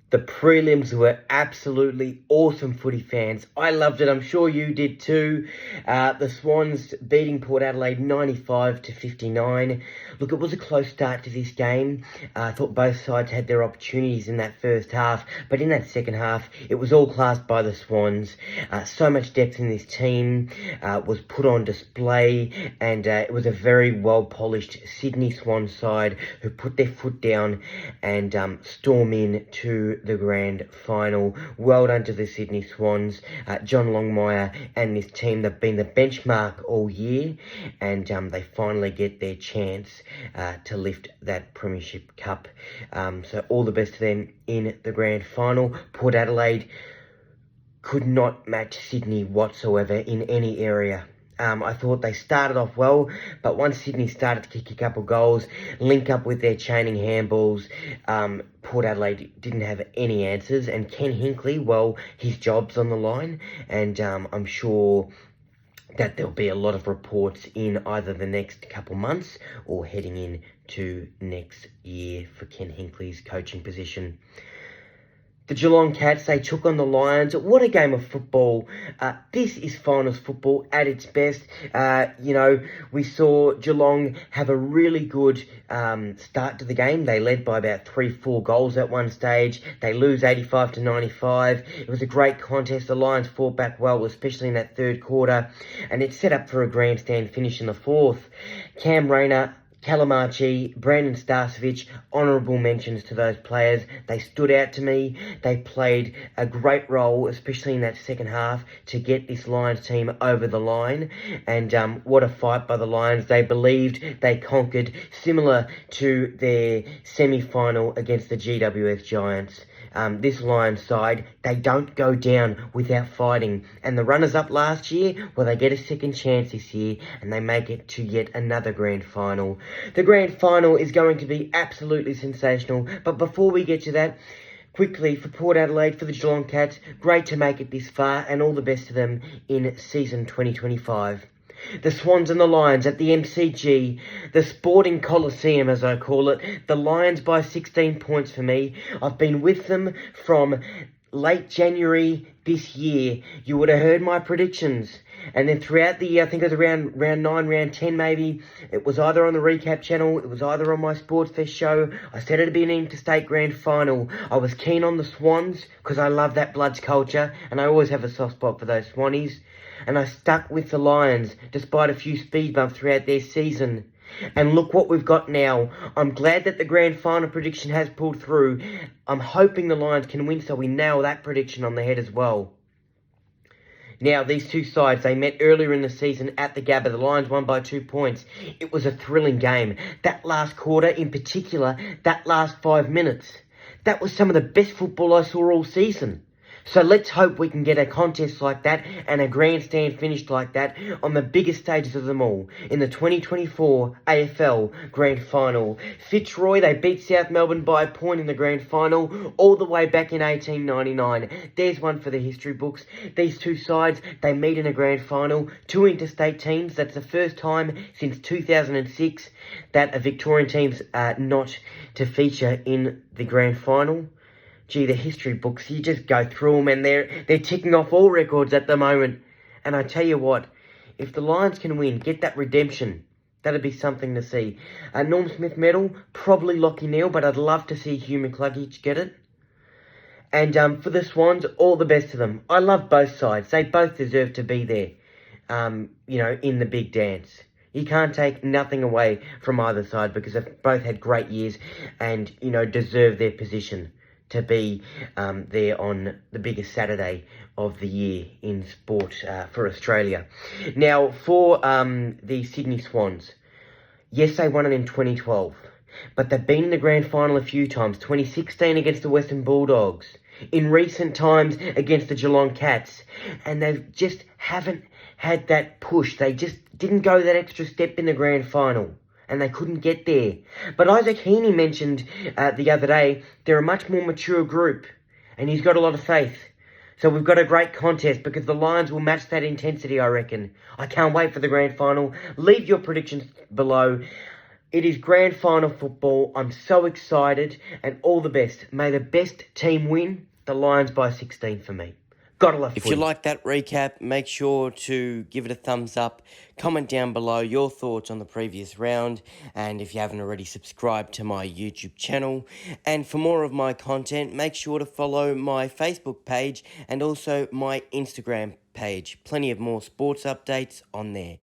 The prelims were absolutely awesome, footy fans. I loved it. I'm sure you did too. The Swans beating Port Adelaide 95-59. Look, it was a close start to this game. I thought both sides had their opportunities in that first half, but in that second half, it was all classed by the Swans. So much depth in this team was put on display, and it was a very well-polished Sydney Swans side who put their foot down and storm in to the grand final. Well done to the Sydney Swans. John Longmire and this team, they've been the benchmark all year, and they finally get their chance to lift that Premiership Cup. So all the best to them in the grand final. Port Adelaide could not match Sydney whatsoever in any area. I thought they started off well, but once Sydney started to kick a couple goals, link up with their chaining handballs, Port Adelaide didn't have any answers. And Ken Hinkley, well, his job's on the line, and I'm sure that there'll be a lot of reports in either the next couple months or heading into next year for Ken Hinkley's coaching position. The Geelong Cats, they took on the Lions. What a game of football. This is finals football at its best. We saw Geelong have a really good start to the game. They led by about 3-4 goals at one stage. They lose 85-95. It was a great contest. The Lions fought back well, especially in that third quarter. And it set up for a grandstand finish in the fourth. Cam Rayner, Calamachi, Brandon Starcevic, honourable mentions to those players. They stood out to me. They played a great role, especially in that second half, to get this Lions team over the line. And what a fight by the Lions. They believed, they conquered, similar to their semi-final against the GWS Giants. This Lions side, they don't go down without fighting. And the runners-up last year, well, they get a second chance this year, and they make it to yet another grand final. The grand final is going to be absolutely sensational. But before we get to that, quickly, for Port Adelaide, for the Geelong Cats, great to make it this far, and all the best to them in season 2025. The Swans and the Lions at the MCG, the Sporting Coliseum as I call it. The Lions by 16 points for me. I've been with them from late January this year. You would have heard my predictions. And then throughout the year, I think it was around round 9, round 10 maybe, it was either on the recap channel, it was either on my Sports Fest show. I said it'd be an interstate grand final. I was keen on the Swans because I love that Bloods culture, and I always have a soft spot for those Swannies. And I stuck with the Lions despite a few speed bumps throughout their season. And look what we've got now. I'm glad that the grand final prediction has pulled through. I'm hoping the Lions can win so we nail that prediction on the head as well. Now, these two sides, they met earlier in the season at the Gabba. The Lions won by 2 points. It was a thrilling game. That last quarter, in particular, that last 5 minutes, that was some of the best football I saw all season. So let's hope we can get a contest like that and a grandstand finish like that on the biggest stages of them all in the 2024 AFL Grand Final. Fitzroy, they beat South Melbourne by a point in the Grand Final all the way back in 1899. There's one for the history books. These two sides, they meet in a Grand Final. Two interstate teams. That's the first time since 2006 that a Victorian team's not to feature in the Grand Final. Gee, the history books, you just go through them and they're ticking off all records at the moment. And I tell you what, if the Lions can win, get that redemption, that'd be something to see. Norm Smith medal, probably Lachie Neale, but I'd love to see Hugh McCluggage get it. And for the Swans, all the best to them. I love both sides. They both deserve to be there, in the big dance. You can't take nothing away from either side because they've both had great years and, deserve their position to be there on the biggest Saturday of the year in sport for Australia. Now, for the Sydney Swans, yes, they won it in 2012, but they've been in the grand final a few times. 2016 against the Western Bulldogs, in recent times against the Geelong Cats, and they just haven't had that push. They just didn't go that extra step in the grand final, and they couldn't get there. But Isaac Heaney mentioned the other day, they're a much more mature group, and he's got a lot of faith. So we've got a great contest because the Lions will match that intensity, I reckon. I can't wait for the grand final. Leave your predictions below. It is grand final football. I'm so excited, and all the best. May the best team win. The Lions by 16 for me. Gotta love If you footy. like that recap, make sure to give it a thumbs up, comment down below your thoughts on the previous round, and if you haven't already, subscribe to my YouTube channel. And for more of my content, make sure to follow my Facebook page and also my Instagram page. Plenty of more sports updates on there.